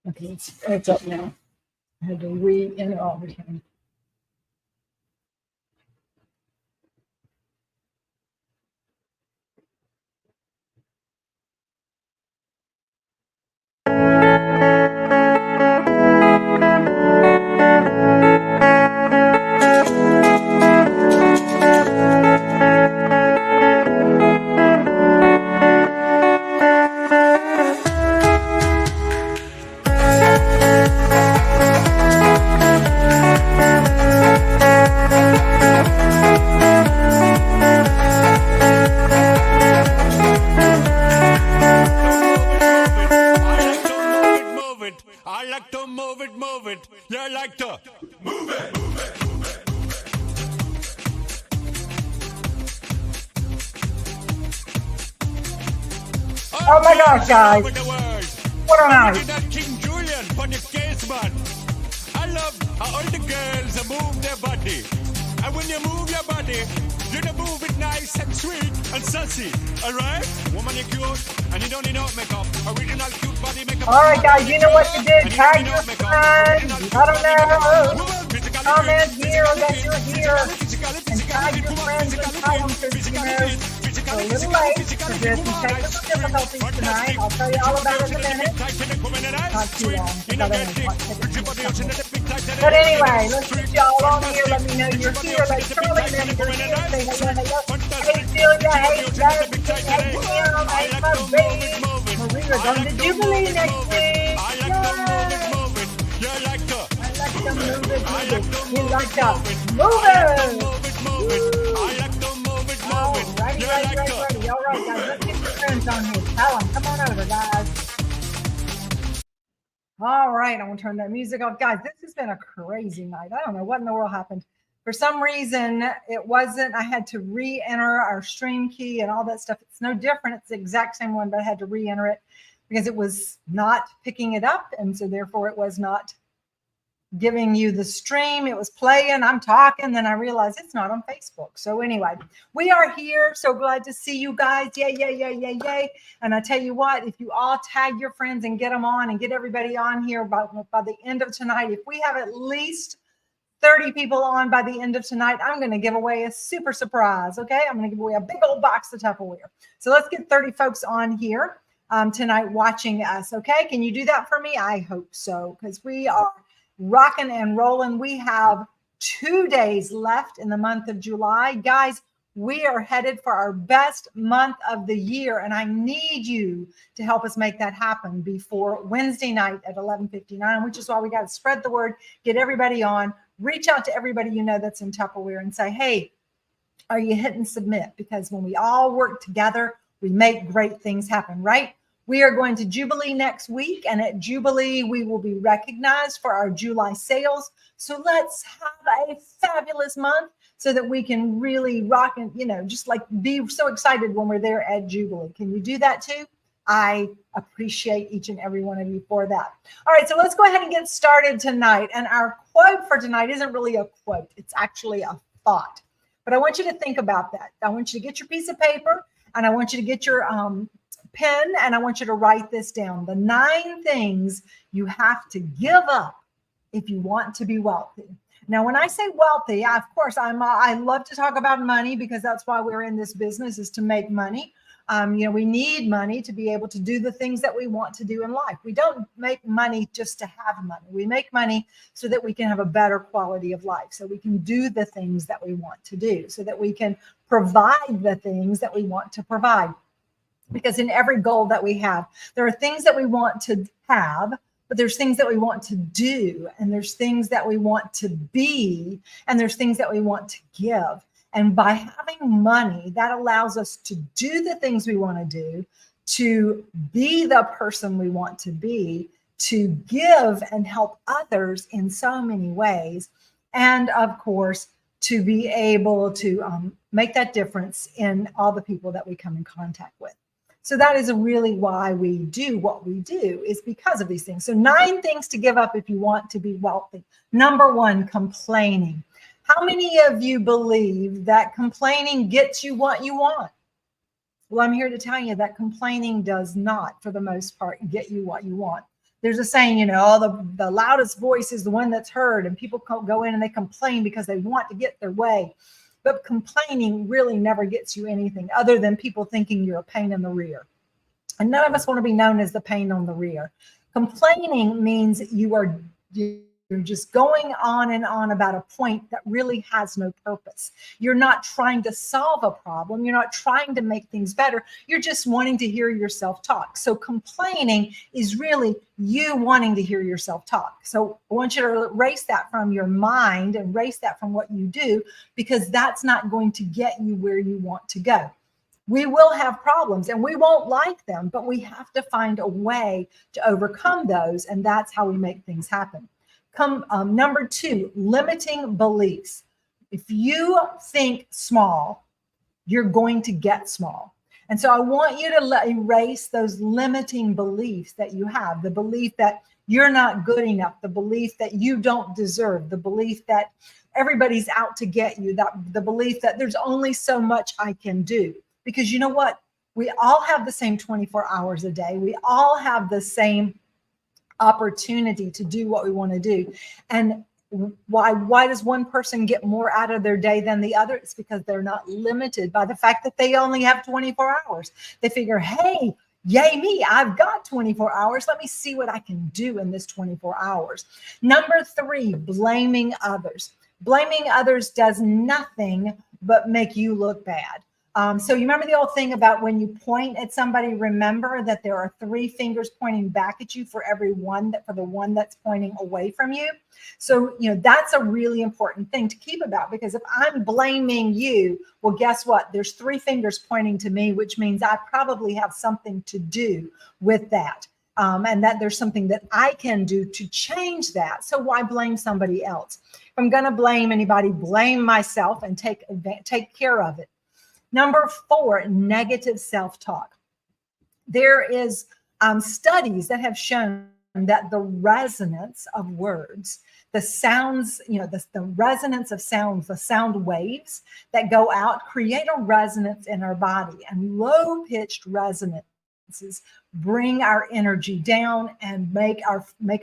Okay, it's up now. I had to re-enter all everything. I like to move it, move it. You like to move it. Oh my gosh, guys. What a night. King Julian on your case, man. I love how all the girls move their body. And when you move your body, you don't move it nice and sweet and sassy. Alright? Woman, you're cute and you don't need no makeup. Original cute body makeup. All right, guys, you know what to do. Tag your friends. I don't know. Comment here that you're here. And tag your friends and tell them to, a little late because there's some technical difficulties tonight. I'll tell you all about it in a minute. Not too long, because I don't know what. But anyway, let's get y'all on here. Let me know you're here. Like Charlie, remember, you're here. Say hello, hello. Hey, Celia. Hey, Larry. Hey, Kim. Hey, my baby. Maria's going to Jubilee next week. Yay! I like to move it, move it. You like to move it. Righty. All right, guys, let's get your friends on here. Tell them, come on over, guys. All right, I'm going to turn that music off. Guys, this has been a crazy night. I don't know what in the world happened. For some reason, it wasn't. I had to re-enter our stream key and all that stuff. It's no different. It's the exact same one, but I had to re-enter it because it was not picking it up. And so therefore, it was not giving you the stream. It was playing, I'm talking, then I realized it's not on Facebook. So anyway, we are here. So glad to see you guys. Yay. And I tell you what, if you all tag your friends and get them on and get everybody on here by the end of tonight, if we have at least 30 people on by the end of tonight, I'm going to give away a super surprise. Okay. I'm going to give away a big old box of Tupperware. So let's get 30 folks on here tonight watching us. Okay. Can you do that for me? I hope so, because we are rocking and rolling. We have 2 days left in the month of July. Guys, we are headed for our best month of the year, and I need you to help us make that happen before Wednesday night at 11:59, which is why we got to spread the word, get everybody on, reach out to everybody you know that's in Tupperware and say, hey, are you hitting submit? Because when we all work together, we make great things happen, right? We are going to Jubilee next week, and at Jubilee, we will be recognized for our July sales. So let's have a fabulous month so that we can really rock and, just like be so excited when we're there at Jubilee. Can you do that too? I appreciate each and every one of you for that. All right, so let's go ahead and get started tonight. And our quote for tonight isn't really a quote. It's actually a thought. But I want you to think about that. I want you to get your piece of paper, and I want you to get your pen, and I want you to write this down. The 9 things you have to give up if you want to be wealthy. Now, when I say wealthy, of course, I love to talk about money because that's why we're in this business, is to make money. We need money to be able to do the things that we want to do in life. We don't make money just to have money. We make money so that we can have a better quality of life, so we can do the things that we want to do, so that we can provide the things that we want to provide. Because in every goal that we have, there are things that we want to have, but there's things that we want to do, and there's things that we want to be, and there's things that we want to give. And by having money, that allows us to do the things we want to do, to be the person we want to be, to give and help others in so many ways. And of course, to be able to make that difference in all the people that we come in contact with. So that is really why we do what we do, is because of these things. So 9 things to give up if you want to be wealthy. Number 1, complaining. How many of you believe that complaining gets you what you want? Well, I'm here to tell you that complaining does not, for the most part, get you what you want. There's a saying, oh, the loudest voice is the one that's heard, and people go in and they complain because they want to get their way. But complaining really never gets you anything other than people thinking you're a pain in the rear. And none of us want to be known as the pain on the rear. Complaining means you're just going on and on about a point that really has no purpose. You're not trying to solve a problem. You're not trying to make things better. You're just wanting to hear yourself talk. So complaining is really you wanting to hear yourself talk. So I want you to erase that from your mind and erase that from what you do, because that's not going to get you where you want to go. We will have problems and we won't like them, but we have to find a way to overcome those. And that's how we make things happen. Number 2, limiting beliefs. If you think small, you're going to get small. And so I want you to erase those limiting beliefs that you have, the belief that you're not good enough, the belief that you don't deserve, the belief that everybody's out to get you, the belief that there's only so much I can do. Because you know what? We all have the same 24 hours a day. We all have the same opportunity to do what we want to do. And why does one person get more out of their day than the other? It's because they're not limited by the fact that they only have 24 hours. They figure, hey, yay me, I've got 24 hours. Let me see what I can do in this 24 hours. Number 3, blaming others. Blaming others does nothing but make you look bad. So you remember the old thing about when you point at somebody, remember that there are 3 fingers pointing back at you for every one, for the one that's pointing away from you. So, that's a really important thing to keep about, because if I'm blaming you, well, guess what? There's 3 fingers pointing to me, which means I probably have something to do with that. And that there's something that I can do to change that. So why blame somebody else? If I'm going to blame anybody, blame myself and take care of it. Number 4, negative self-talk. There is studies that have shown that the resonance of words, the sounds, the resonance of sounds, the sound waves that go out create a resonance in our body, and low-pitched resonances bring our energy down and make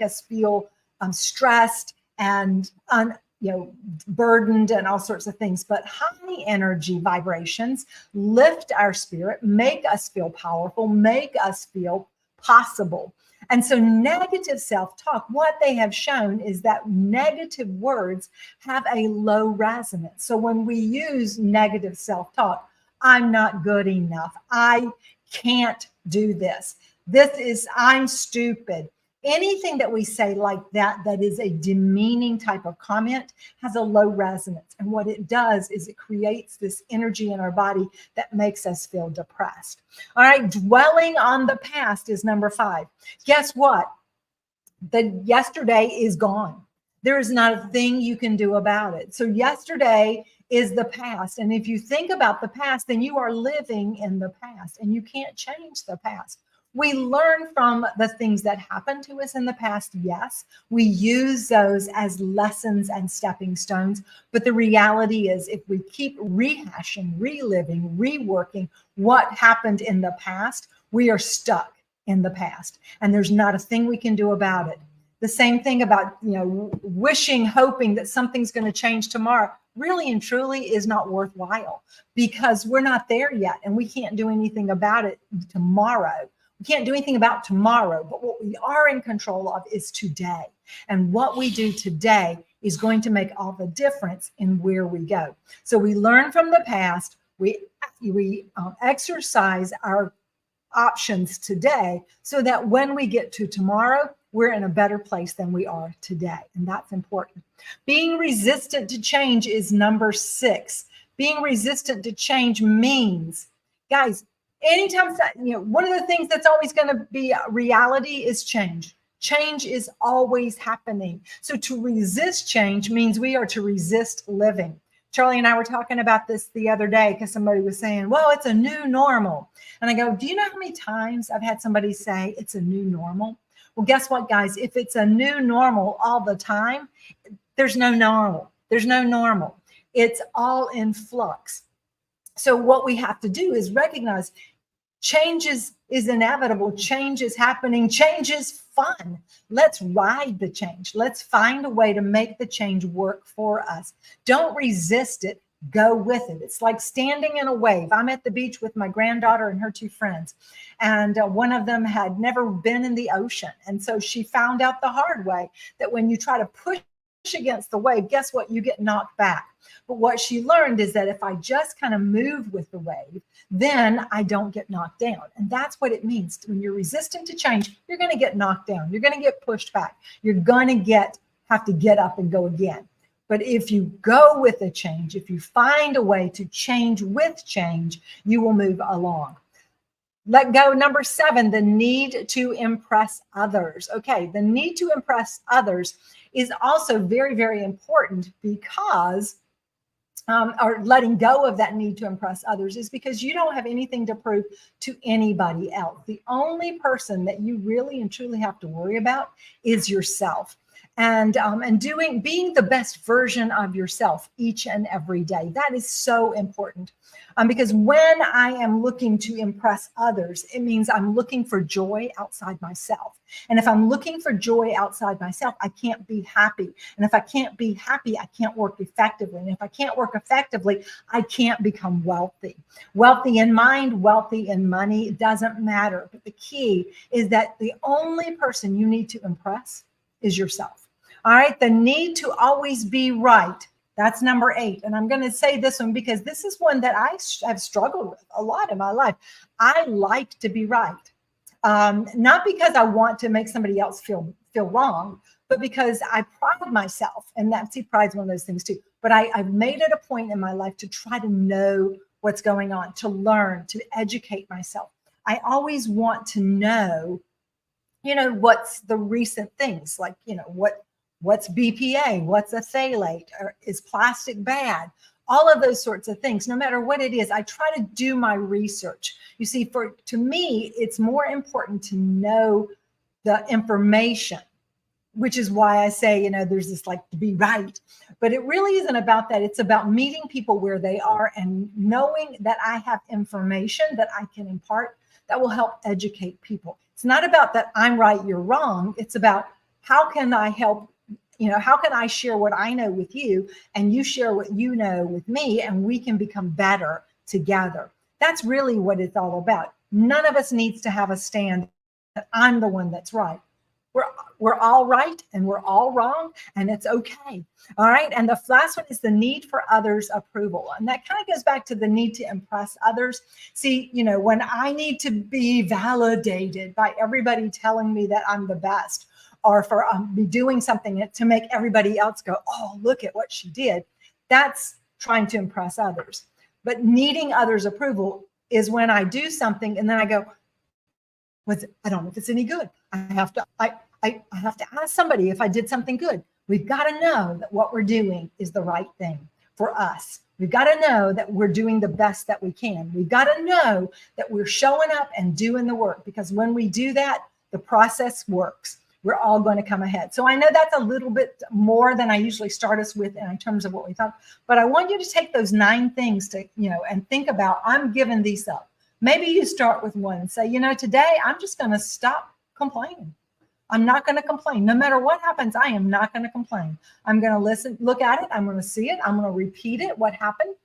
us feel stressed and burdened and all sorts of things. But high energy vibrations lift our spirit, make us feel powerful, make us feel possible. And so negative self-talk, what they have shown is that negative words have a low resonance. So when we use negative self-talk, I'm not good enough, I can't do this, I'm stupid. Anything that we say like that is a demeaning type of comment has a low resonance. And what it does is it creates this energy in our body that makes us feel depressed. All right, dwelling on the past is number 5. Guess what? The yesterday is gone. There is not a thing you can do about it. So yesterday is the past. And if you think about the past, then you are living in the past and you can't change the past. We learn from the things that happened to us in the past, yes. We use those as lessons and stepping stones. But the reality is, if we keep rehashing, reliving, reworking what happened in the past, we are stuck in the past. And there's not a thing we can do about it. The same thing about, wishing, hoping that something's going to change tomorrow really and truly is not worthwhile, because we're not there yet and we can't do anything about it tomorrow. We can't do anything about tomorrow, but what we are in control of is today. And what we do today is going to make all the difference in where we go. So we learn from the past, we exercise our options today so that when we get to tomorrow, we're in a better place than we are today. And that's important. Being resistant to change is number 6. Being resistant to change means, guys, anytime, one of the things that's always going to be a reality is change. Change is always happening. So to resist change means we are to resist living. Charlie and I were talking about this the other day because somebody was saying, well, it's a new normal. And I go, do you know how many times I've had somebody say it's a new normal? Well, guess what, guys? If it's a new normal all the time, there's no normal. There's no normal. It's all in flux. So what we have to do is recognize Change is inevitable. Change is happening. Change is fun. Let's ride the change. Let's find a way to make the change work for us. Don't resist it. Go with it. It's like standing in a wave. I'm at the beach with my granddaughter and her two friends, and one of them had never been in the ocean. And so she found out the hard way that when you try to push against the wave, guess what? You get knocked back. But what she learned is that if I just kind of move with the wave, then I don't get knocked down. And that's what it means. When you're resistant to change, you're going to get knocked down. You're going to get pushed back. You're going to have to get up and go again. But if you go with the change, if you find a way to change with change, you will move along. Let go. Number 7, the need to impress others. Okay, the need to impress others is also very, very important because, or letting go of that need to impress others is because you don't have anything to prove to anybody else. The only person that you really and truly have to worry about is yourself. And being the best version of yourself each and every day. That is so important. Because when I am looking to impress others, it means I'm looking for joy outside myself. And if I'm looking for joy outside myself, I can't be happy. And if I can't be happy, I can't work effectively. And if I can't work effectively, I can't become wealthy. Wealthy in mind, wealthy in money, it doesn't matter. But the key is that the only person you need to impress is yourself. All right, the need to always be right. That's number 8. And I'm going to say this one because this is one that I have struggled with a lot in my life. I like to be right. Not because I want to make somebody else feel wrong, but because I pride myself. And pride's one of those things too. But I've made it a point in my life to try to know what's going on, to learn, to educate myself. I always want to know, what's the recent things, like, what's BPA? What's a phthalate? Or is plastic bad? All of those sorts of things, no matter what it is, I try to do my research. You see, to me, it's more important to know the information, which is why I say, there's this like to be right. But it really isn't about that. It's about meeting people where they are and knowing that I have information that I can impart that will help educate people. It's not about that I'm right, you're wrong. It's about how can I help. How can I share what I know with you and you share what you know with me, and we can become better together. That's really what it's all about. None of us needs to have a stand that I'm the one that's right. We're all right and we're all wrong, and it's okay. All right. And the last one is the need for others' approval. And that kind of goes back to the need to impress others. See, when I need to be validated by everybody telling me that I'm the best, or for me doing something to make everybody else go, oh, look at what she did. That's trying to impress others. But needing others' approval is when I do something and then I go, I don't know if it's any good. I have to ask somebody if I did something good. We've got to know that what we're doing is the right thing for us. We've got to know that we're doing the best that we can. We've got to know that we're showing up and doing the work, because when we do that, the process works. We're all going to come ahead. So I know that's a little bit more than I usually start us with in terms of what we thought, but I want you to take those 9 things to, and think about, I'm giving these up. Maybe you start with one and say, today I'm just going to stop complaining. I'm not going to complain. No matter what happens, I am not going to complain. I'm going to look at it. I'm going to see it. I'm going to repeat it, what happened,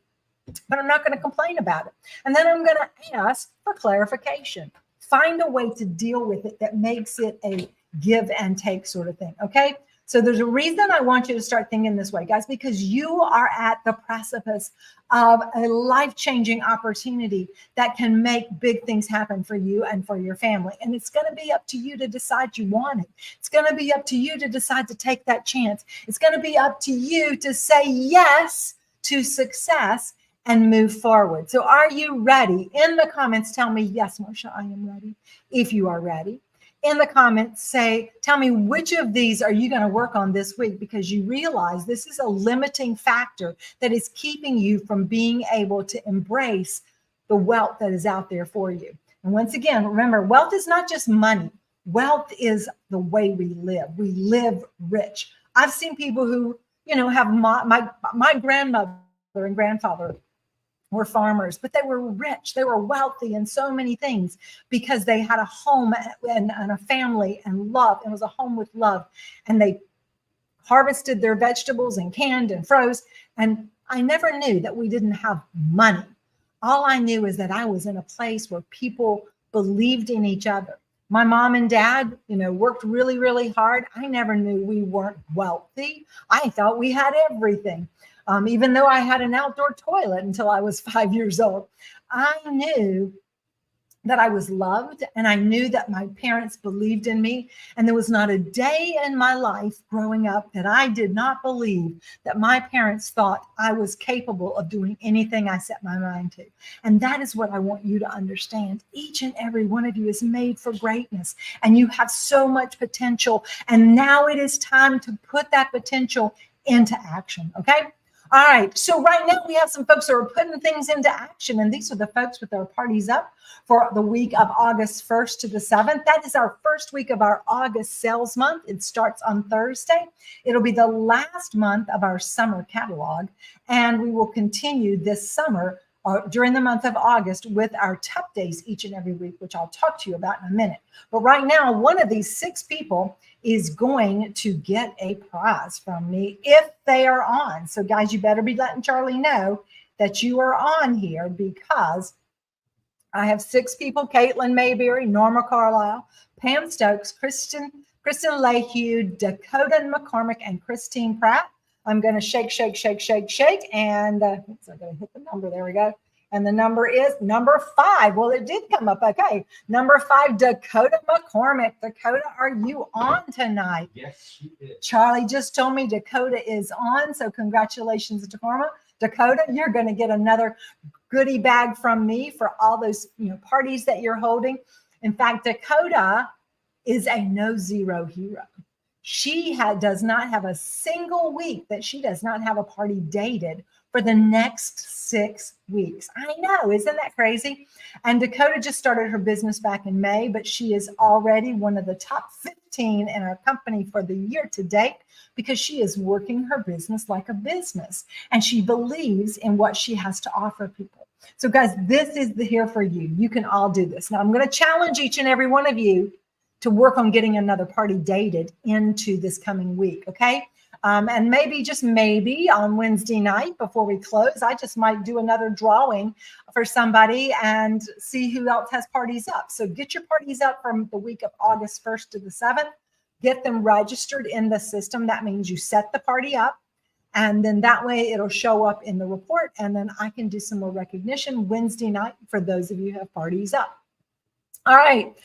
but I'm not going to complain about it. And then I'm going to ask for clarification. Find a way to deal with it that makes it a give and take sort of thing. Okay. So there's a reason I want you to start thinking this way, guys, because you are at the precipice of a life-changing opportunity that can make big things happen for you and for your family. And it's going to be up to you to decide you want it. It's going to be up to you to decide to take that chance. It's going to be up to you to say yes to success and move forward. So are you ready? In the comments, tell me, yes, Marsha, I am ready. If you are ready. In the comments, tell me which of these are you going to work on this week, because you realize this is a limiting factor that is keeping you from being able to embrace the wealth that is out there for you. And once again, remember, wealth is not just money. Wealth is the way we live. We live rich. I've seen people who, have my grandmother and grandfather were farmers, but they were rich. They were wealthy in so many things because they had a home and a family and love. It was a home with love. And they harvested their vegetables and canned and froze. And I never knew that we didn't have money. All I knew is that I was in a place where people believed in each other. My mom and dad, worked really, really hard. I never knew we weren't wealthy. I thought we had everything. Even though I had an outdoor toilet until I was 5 years old, I knew that I was loved, and I knew that my parents believed in me. And there was not a day in my life growing up that I did not believe that my parents thought I was capable of doing anything I set my mind to. And that is what I want you to understand. Each and every one of you is made for greatness, and you have so much potential. And now it is time to put that potential into action. Okay. All right. So right now we have some folks who are putting things into action, and these are the folks with their parties up for the week of August 1st to the 7th. That is our first week of our August sales month. It starts on Thursday. It'll be the last month of our summer catalog, and we will continue this summer during the month of August with our Tough Days each and every week, which I'll talk to you about in a minute. But right now, one of these 6 people is going to get a prize from me if they are on. So guys, you better be letting Charlie know that you are on here, because I have 6 people: Caitlin Mayberry, Norma Carlisle, Pam Stokes, Kristen Lehue, Dakota McCormick, and Christine Pratt. I'm going to shake, and I'm going to hit the number. There we go. And the number is number 5. Well, it did come up. Okay. Number 5, Dakota McCormick. Dakota, are you on tonight? Yes, she is. Charlie just told me Dakota is on. So congratulations, Dakota. You're going to get another goodie bag from me for all those parties that you're holding. In fact, Dakota is a no-zero hero. She does not have a single week that she does not have a party dated for the next 6 weeks. I know, isn't that crazy? And Dakota just started her business back in May, but she is already one of the top 15 in our company for the year to date, because she is working her business like a business, and she believes in what she has to offer people. So guys, this is here for you. You can all do this. Now I'm going to challenge each and every one of you to work on getting another party dated into this coming week, okay? And maybe, just maybe, on Wednesday night before we close, I just might do another drawing for somebody and see who else has parties up. So get your parties up from the week of August 1st to the 7th. Get them registered in the system. That means you set the party up, and then that way it'll show up in the report, and then I can do some more recognition Wednesday night for those of you who have parties up. All right.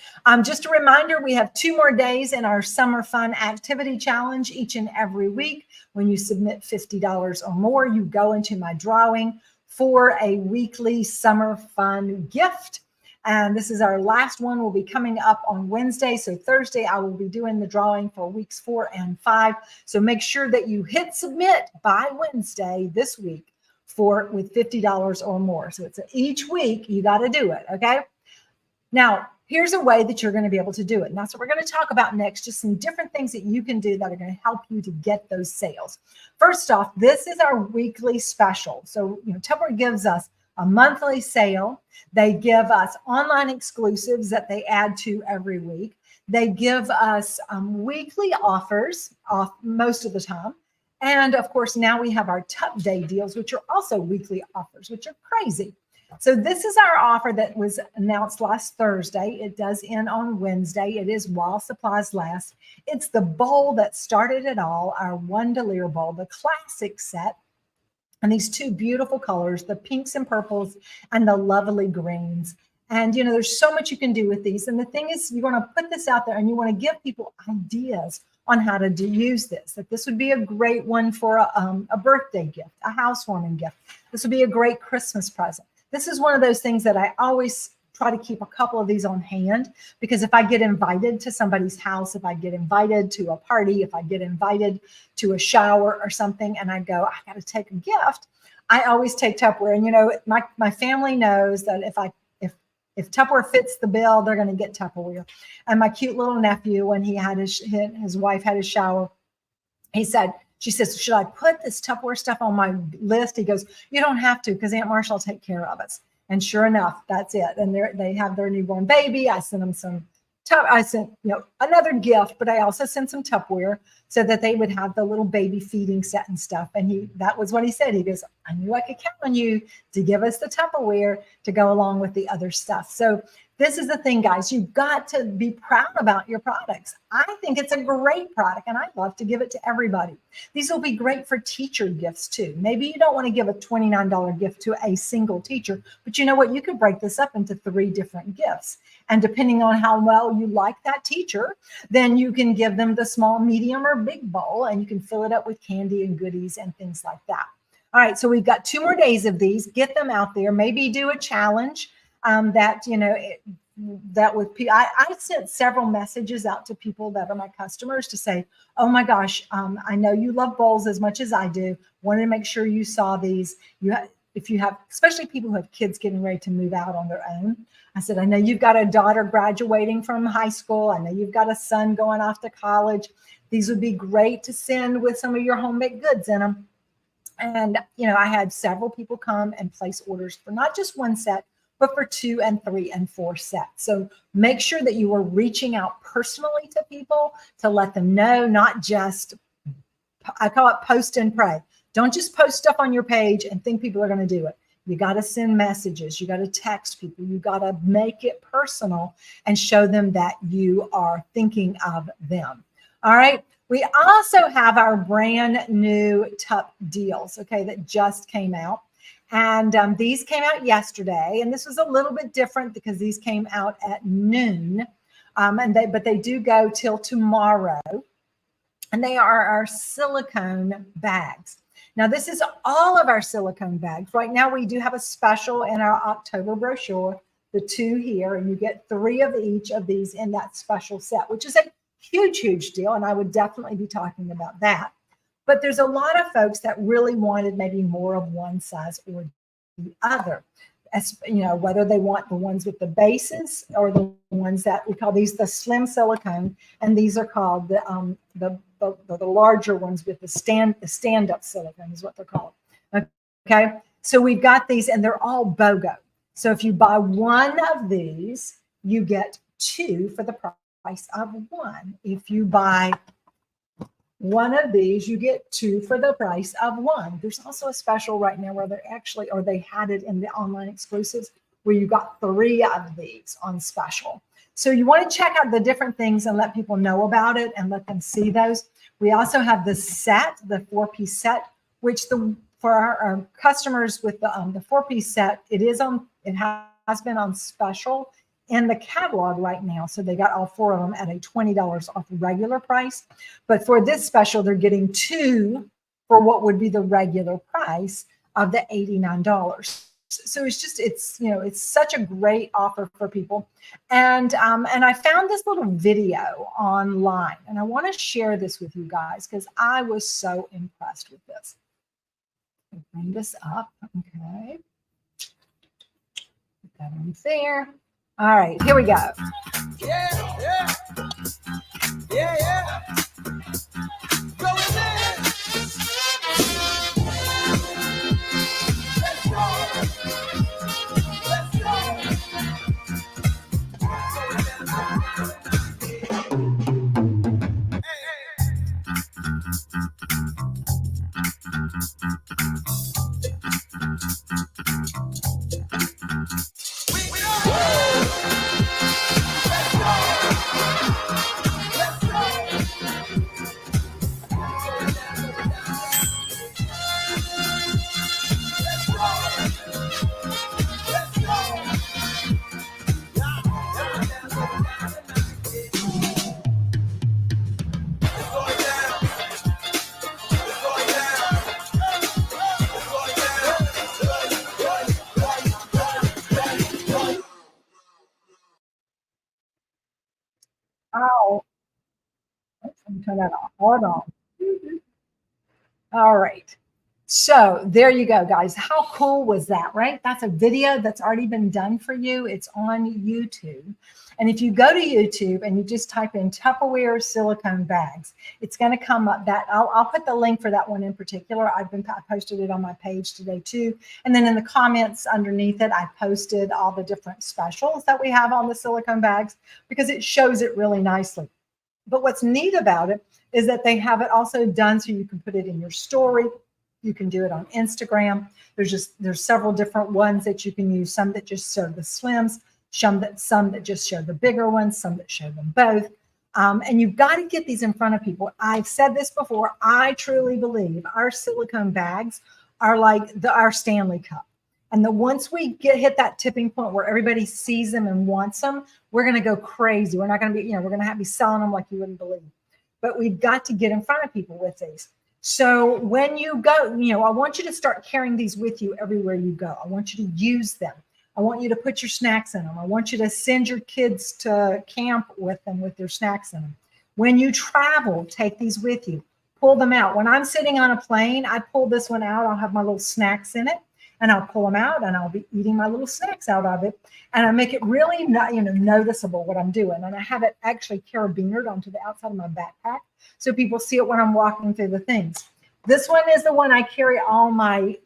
Just a reminder, we have 2 more days in our Summer Fun Activity Challenge each and every week. When you submit $50 or more, you go into my drawing for a weekly Summer Fun gift. And this is our last one. Will be coming up on Wednesday. So Thursday, I will be doing the drawing for weeks 4 and 5. So make sure that you hit submit by Wednesday this week with $50 or more. So it's each week you got to do it. Okay. Now, here's a way that you're going to be able to do it. And that's what we're going to talk about next. Just some different things that you can do that are going to help you to get those sales. First off, this is our weekly special. So, Tupperware gives us a monthly sale. They give us online exclusives that they add to every week. They give us weekly offers off most of the time. And of course, now we have our Tough Day deals, which are also weekly offers, which are crazy. So this is our offer that was announced last Thursday. It does end on Wednesday. It is while supplies last. It's the bowl that started it all, our Wondelier bowl, the classic set. And these 2 beautiful colors, the pinks and purples and the lovely greens. And, there's so much you can do with these. And the thing is, you want to put this out there and you want to give people ideas on how to use this. That this would be a great one for a birthday gift, a housewarming gift. This would be a great Christmas present. This is one of those things that I always try to keep a couple of these on hand, because if I get invited to somebody's house, if I get invited to a party, if I get invited to a shower or something, and I go, I got to take a gift, I always take Tupperware. And my family knows that if Tupperware fits the bill, they're going to get Tupperware. And my cute little nephew, when his wife had his shower, he said, She says, should I put this Tupperware stuff on my list? He goes, you don't have to, because Aunt Marcia will take care of us. And sure enough, that's it. And they have their newborn baby. I sent them some I sent, another gift, but I also sent some Tupperware so that they would have the little baby feeding set and stuff. And that was what he said. He goes, I knew I could count on you to give us the Tupperware to go along with the other stuff. So this is the thing, guys. You've got to be proud about your products. I think it's a great product, and I'd love to give it to everybody. These will be great for teacher gifts, too. Maybe you don't want to give a $29 gift to a single teacher, but you know what? You could break this up into 3 different gifts. And depending on how well you like that teacher, then you can give them the small, medium, or big bowl, and you can fill it up with candy and goodies and things like that. All right, so we've got 2 more days of these. Get them out there. Maybe do a challenge. I sent several messages out to people that are my customers to say, oh my gosh, I know you love bowls as much as I do. Wanted to make sure you saw these. If you have, especially people who have kids getting ready to move out on their own. I said, I know you've got a daughter graduating from high school. I know you've got a son going off to college. These would be great to send with some of your homemade goods in them. And, I had several people come and place orders for not just 1 set, but for 2 and 3 and 4 sets. So make sure that you are reaching out personally to people to let them know, not just, I call it post and pray. Don't just post stuff on your page and think people are going to do it. You got to send messages. You got to text people. You got to make it personal and show them that you are thinking of them. All right. We also have our brand new TUP deals, okay, that just came out. And these came out yesterday, and this was a little bit different because these came out at noon, but they do go till tomorrow, and they are our silicone bags. Now, this is all of our silicone bags. Right now, we do have a special in our October brochure, the 2 here, and you get 3 of each of these in that special set, which is a huge, huge deal, and I would definitely be talking about that. But there's a lot of folks that really wanted maybe more of one size or the other, as whether they want the ones with the bases or the ones that we call these the slim silicone, and these are called the larger ones with the stand-up silicone is what they're called. Okay, so we've got these, and they're all BOGO. So if you buy 1 of these, you get 2 for the price of 1. If you buy 1 of these, you get 2 for the price of 1. There's also a special right now where they had it in the online exclusives where you got 3 of these on special. So you want to check out the different things and let people know about it and let them see those. We also have the set, the 4-piece set, which for our customers with the 4-piece set, it has been on special in the catalog right now. So they got all 4 of them at a $20 off regular price. But for this special, they're getting 2 for what would be the regular price of the $89. So it's such a great offer for people. And I found this little video online, and I want to share this with you guys because I was so impressed with this. I'll bring this up. Okay. Put that on there. All right, here we go. Yeah. Go in there. Let's turn that off. Hold on. All right. So there you go, guys. How cool was that, right? That's a video that's already been done for you. It's on YouTube. And if you go to YouTube and you just type in Tupperware silicone bags, it's going to come up. That I'll put the link for that one in particular. I posted it on my page today too. And then in the comments underneath it, I posted all the different specials that we have on the silicone bags because it shows it really nicely. But what's neat about it is that they have it also done so you can put it in your story. You can do it on Instagram. There's several different ones that you can use. Some that just show the slims, some that just show the bigger ones, some that show them both. And you've got to get these in front of people. I've said this before. I truly believe our silicone bags are like our Stanley Cup. And once we hit that tipping point where everybody sees them and wants them, we're going to go crazy. We're not going to be, we're going to be selling them like you wouldn't believe. But we've got to get in front of people with these. So when you go, I want you to start carrying these with you everywhere you go. I want you to use them. I want you to put your snacks in them. I want you to send your kids to camp with them with their snacks in them. When you travel, take these with you. Pull them out. When I'm sitting on a plane, I pull this one out. I'll have my little snacks in it, and I'll pull them out, and I'll be eating my little snacks out of it. And I make it really noticeable what I'm doing. And I have it actually carabinered onto the outside of my backpack so people see it when I'm walking through the things. This one is the one I carry all my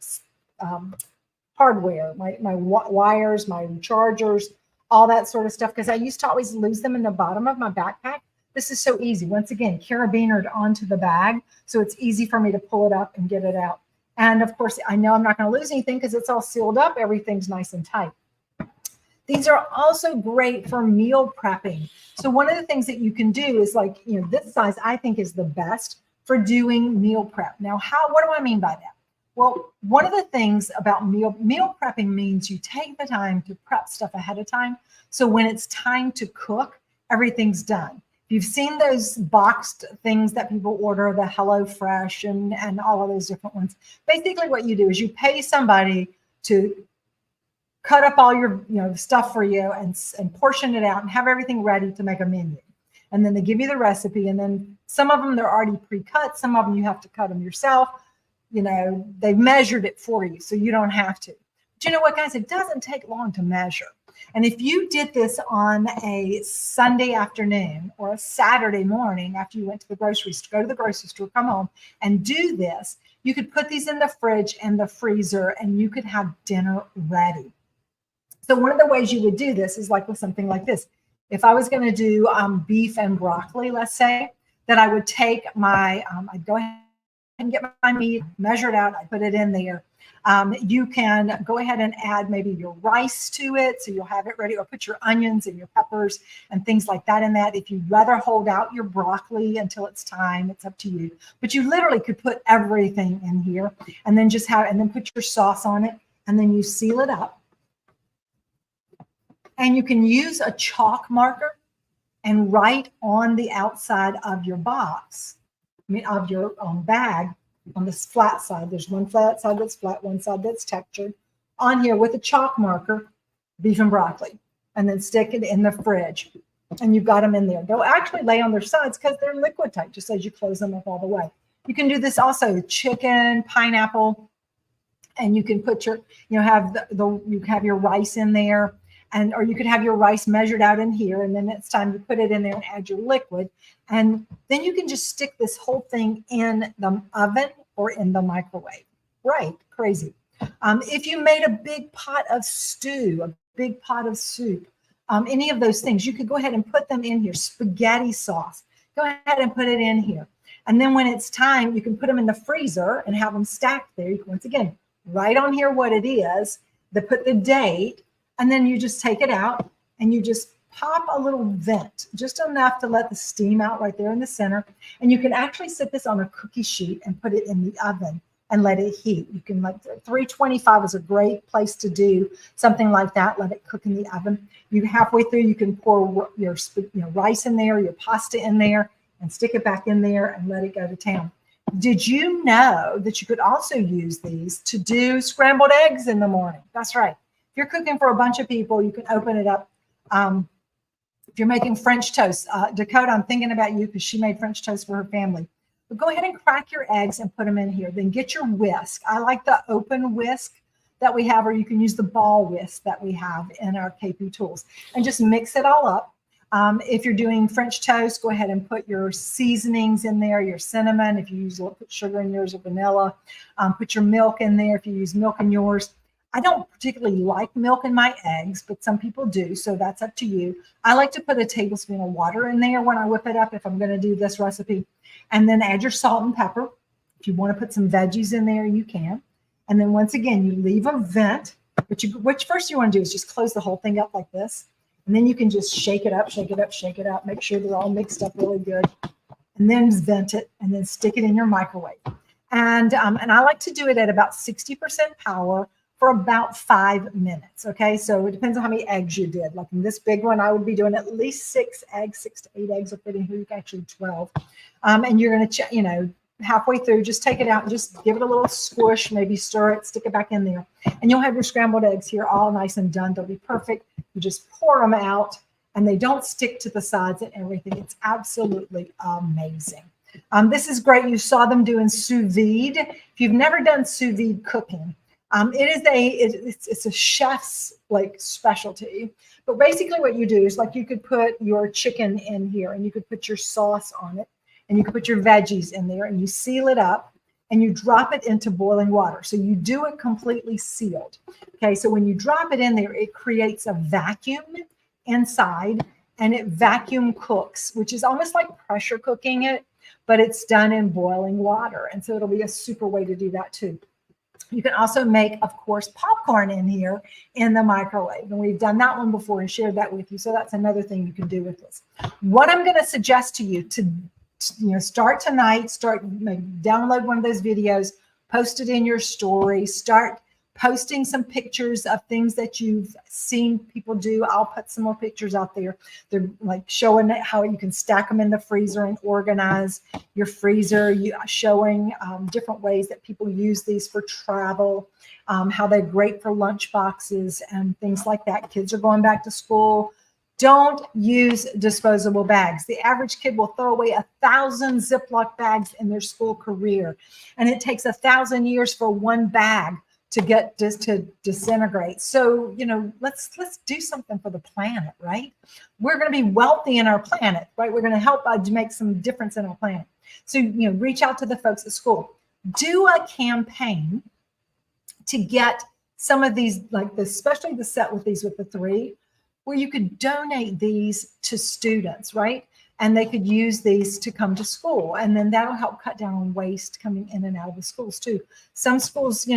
hardware, my wires, my chargers, all that sort of stuff, because I used to always lose them in the bottom of my backpack. This is so easy. Once again, carabinered onto the bag, so it's easy for me to pull it up and get it out. And of course, I know I'm not going to lose anything because it's all sealed up. Everything's nice and tight. These are also great for meal prepping. So one of the things that you can do is this size I think is the best for doing meal prep. Now, what do I mean by that? Well, one of the things about meal prepping means you take the time to prep stuff ahead of time. So when it's time to cook, everything's done. You've seen those boxed things that people order, the HelloFresh and all of those different ones. Basically what you do is you pay somebody to cut up all your stuff for you and portion it out and have everything ready to make a menu. And then they give you the recipe. And then some of them, they're already pre-cut. Some of them you have to cut them yourself. They've measured it for you, so you don't have to. But you know what, guys? It doesn't take long to measure. And if you did this on a Sunday afternoon or a Saturday morning after you went to the grocery store, go to the grocery store, come home and do this, you could put these in the fridge and the freezer and you could have dinner ready. So one of the ways you would do this is like with something like this. If I was going to do beef and broccoli, let's say, that I would take I'd go ahead and get my meat, measure it out, I put it in there. You can go ahead and add maybe your rice to it, so you'll have it ready, or put your onions and your peppers and things like that in that. If you'd rather hold out your broccoli until it's time, it's up to you. But you literally could put everything in here and then put your sauce on it, and then you seal it up. And you can use a chalk marker and write on the outside of your box, of your bag, on this flat side. There's one flat side that's flat, one side that's textured. On here with a chalk marker, beef and broccoli, and then stick it in the fridge. And you've got them in there. They'll actually lay on their sides because they're liquid tight, just as you close them up all the way. You can do this also, chicken, pineapple, and you can put your, you have your rice in there. Or you could have your rice measured out in here, and then it's time to put it in there and add your liquid. And then you can just stick this whole thing in the oven or in the microwave. Right, crazy. If you made a big pot of stew, a big pot of soup, any of those things, you could go ahead and put them in here. Spaghetti sauce, go ahead and put it in here. And then when it's time, you can put them in the freezer and have them stacked there. You can, once again, write on here what it is, put the date, and then you just take it out and you just pop a little vent, just enough to let the steam out right there in the center. And you can actually sit this on a cookie sheet and put it in the oven and let it heat. You can 325 is a great place to do something like that. Let it cook in the oven. You halfway through, you can pour your rice in there, your pasta in there, and stick it back in there and let it go to town. Did you know that you could also use these to do scrambled eggs in the morning? That's right. If you're cooking for a bunch of people, you can open it up. If you're making French toast, Dakota, I'm thinking about you because she made French toast for her family. But go ahead and crack your eggs and put them in here. Then get your whisk. I like the open whisk that we have, or you can use the ball whisk that we have in our KP Tools, and just mix it all up. If you're doing French toast, go ahead and put your seasonings in there, your cinnamon. If you use, put sugar in yours or vanilla, put your milk in there if you use milk in yours. I don't particularly like milk in my eggs, but some people do, so that's up to you. I like to put a tablespoon of water in there when I whip it up if I'm going to do this recipe, and then add your salt and pepper. If you want to put some veggies in there, you can. And then once again, you leave a vent, which first you want to do is just close the whole thing up like this. And then you can just shake it up, shake it up, shake it up, make sure they're all mixed up really good, and then vent it and then stick it in your microwave. And I like to do it at about 60% power for about 5 minutes. Okay, so it depends on how many eggs you did. Like in this big one, I would be doing at least 6 eggs, 6 to 8 eggs, or putting here actually 12. And you're going to, halfway through, just take it out and just give it a little squish, maybe stir it, stick it back in there, and you'll have your scrambled eggs here all nice and done. They'll be perfect. You just pour them out and they don't stick to the sides and everything. It's absolutely amazing. This is great. You saw them doing sous vide. If you've never done sous vide cooking, it's a chef's like specialty. But basically what you do is, like, you could put your chicken in here and you could put your sauce on it, and you can put your veggies in there, and you seal it up and you drop it into boiling water. So you do it completely sealed. Okay, so when you drop it in there, it creates a vacuum inside, and it vacuum cooks, which is almost like pressure cooking it, but it's done in boiling water. And so it'll be a super way to do that too. You can also make, of course, popcorn in here in the microwave. And we've done that one before and shared that with you. So that's another thing you can do with this. What I'm going to suggest to you to start tonight, download one of those videos, post it in your story, start posting some pictures of things that you've seen people do. I'll put some more pictures out there. They're like showing how you can stack them in the freezer and organize your freezer, showing different ways that people use these for travel, how they're great for lunch boxes and things like that. Kids are going back to school. Don't use disposable bags. The average kid will throw away 1,000 Ziploc bags in their school career. And it takes 1,000 years for one bag to get just to disintegrate. So, let's do something for the planet, right? We're going to be wealthy in our planet, right? We're going to help make some difference in our planet. So, reach out to the folks at school. Do a campaign to get some of these, like this, especially the set with these with the 3, where you could donate these to students, right? And they could use these to come to school. And then that'll help cut down on waste coming in and out of the schools too. Some schools,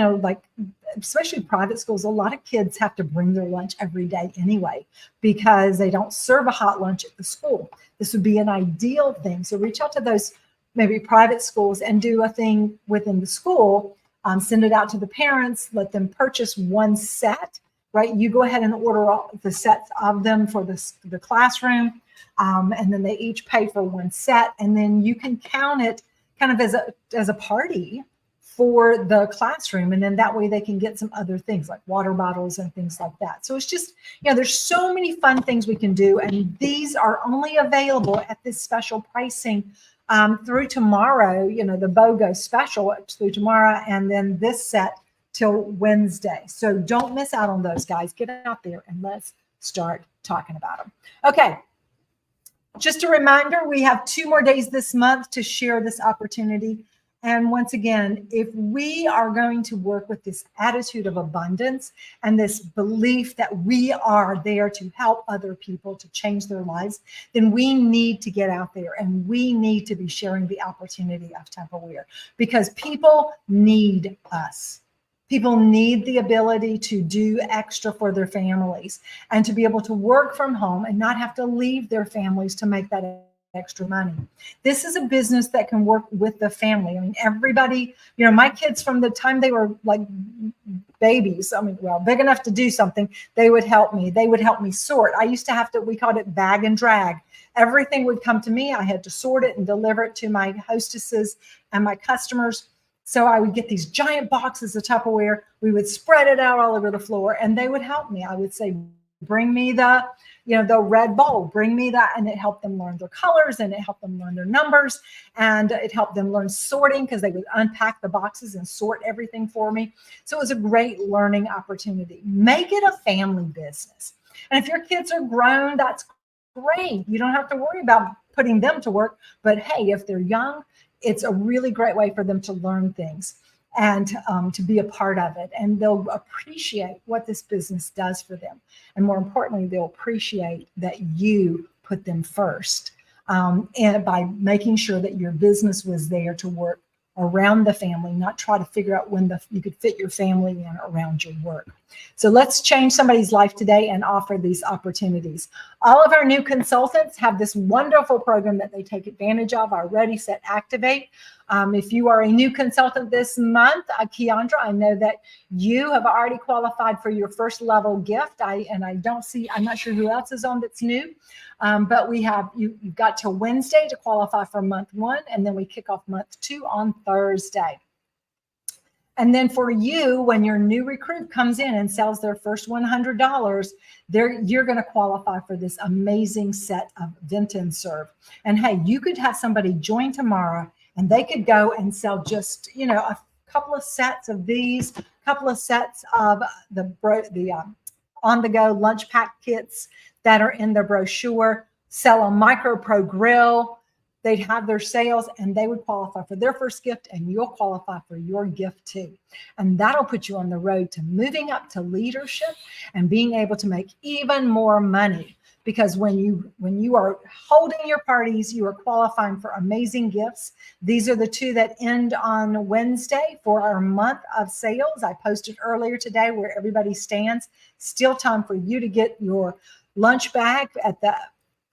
especially private schools, a lot of kids have to bring their lunch every day anyway, because they don't serve a hot lunch at the school. This would be an ideal thing. So reach out to those maybe private schools and do a thing within the school, send it out to the parents, let them purchase one set, right? You go ahead and order all the sets of them for the classroom, and then they each pay for one set, and then you can count it kind of as a party for the classroom, and then that way they can get some other things like water bottles and things like that. So it's just, there's so many fun things we can do, and these are only available at this special pricing through tomorrow. The BOGO special through tomorrow, and then this set till Wednesday. So don't miss out on those, guys. Get out there and let's start talking about them. Okay. Just a reminder, we have 2 more days this month to share this opportunity. And once again, if we are going to work with this attitude of abundance and this belief that we are there to help other people to change their lives, then we need to get out there and we need to be sharing the opportunity of Tupperware, because people need us. People need the ability to do extra for their families and to be able to work from home and not have to leave their families to make that extra money. This is a business that can work with the family. I mean, everybody, my kids, from the time they were like babies, big enough to do something, they would help me. They would help me sort. I used to we called it bag and drag. Everything would come to me. I had to sort it and deliver it to my hostesses and my customers. So I would get these giant boxes of Tupperware. We would spread it out all over the floor, and they would help me. I would say, bring me the red bowl, bring me that. And it helped them learn their colors, and it helped them learn their numbers, and it helped them learn sorting, because they would unpack the boxes and sort everything for me. So it was a great learning opportunity. Make it a family business. And if your kids are grown, that's great. You don't have to worry about putting them to work. But hey, if they're young, it's a really great way for them to learn things and to be a part of it. And they'll appreciate what this business does for them. And more importantly, they'll appreciate that you put them first, and by making sure that your business was there to work around the family, not try to figure out when you could fit your family in around your work. So let's change somebody's life today and offer these opportunities. All of our new consultants have this wonderful program that they take advantage of, our Ready, Set, Activate. If you are a new consultant this month, Keandra, I know that you have already qualified for your first level gift. I'm not sure who else is on that's new, but you've got till Wednesday to qualify for month 1, and then we kick off month 2 on Thursday. And then for you, when your new recruit comes in and sells their first $100, you're going to qualify for this amazing set of Vent and Serve. And hey, you could have somebody join tomorrow, and they could go and sell just, a couple of sets of these, couple of sets of the on-the-go lunch pack kits that are in the brochure, sell a Micro Pro grill. They'd have their sales, and they would qualify for their first gift, and you'll qualify for your gift too. And that'll put you on the road to moving up to leadership and being able to make even more money. Because when you are holding your parties, you are qualifying for amazing gifts. These are the 2 that end on Wednesday for our month of sales. I posted earlier today where everybody stands. Still time for you to get your lunch bag at the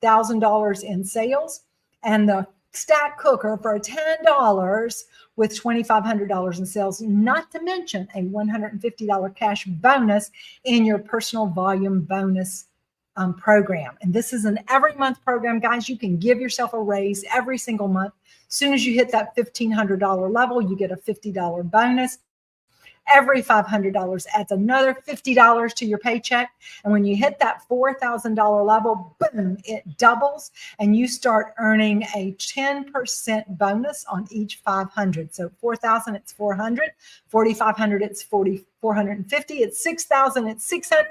$1,000 in sales, and the stack cooker for $10 with $2,500 in sales, not to mention a $150 cash bonus in your personal volume bonus program. And this is an every month program, guys. You can give yourself a raise every single month. As soon as you hit that $1,500 level, you get a $50 bonus. Every $500 adds another $50 to your paycheck. And when you hit that $4,000 level, boom, it doubles, and you start earning a 10% bonus on each 500. So 4,000, it's 400, 4,500, it's 450, it's 6,000, it's 600.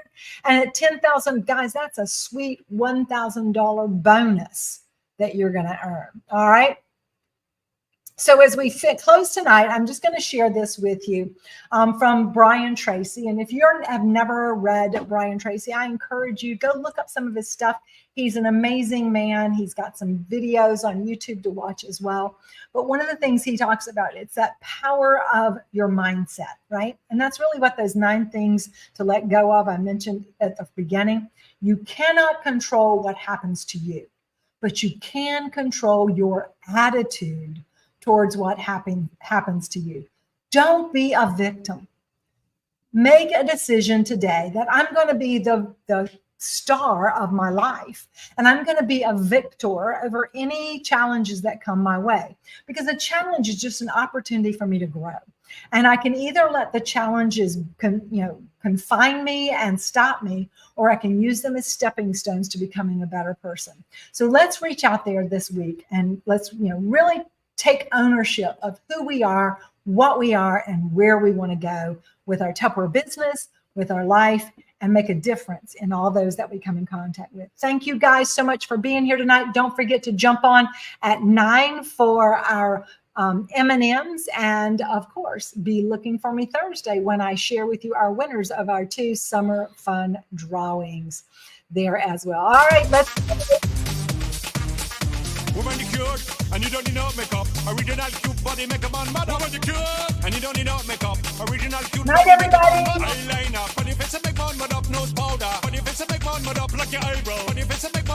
And at 10,000, guys, that's a sweet $1,000 bonus that you're going to earn. All right. So as we close tonight, I'm just going to share this with you from Brian Tracy. And if you have never read Brian Tracy, I encourage you, go look up some of his stuff. He's an amazing man. He's got some videos on YouTube to watch as well. But one of the things he talks about, it's that power of your mindset, right? And that's really what those 9 things to let go of I mentioned at the beginning. You cannot control what happens to you, but you can control your attitude towards what happens to you. Don't be a victim. Make a decision today that I'm going to be the star of my life, and I'm going to be a victor over any challenges that come my way, because a challenge is just an opportunity for me to grow. And I can either let the challenges confine me and stop me, or I can use them as stepping stones to becoming a better person. So let's reach out there this week, and let's really take ownership of who we are, what we are, and where we want to go with our Tupperware business, with our life, and make a difference in all those that we come in contact with. Thank you guys so much for being here tonight. Don't forget to jump on at 9 for our M&Ms, and of course, be looking for me Thursday when I share with you our winners of our 2 summer fun drawings there as well. All right, let's. Woman, you cute, and you don't need no makeup. Original cute body make a man mad. Woman, you cute, and you don't need no makeup. Original cute night, body everybody. make a man mad. Eyeliner, funny face and make man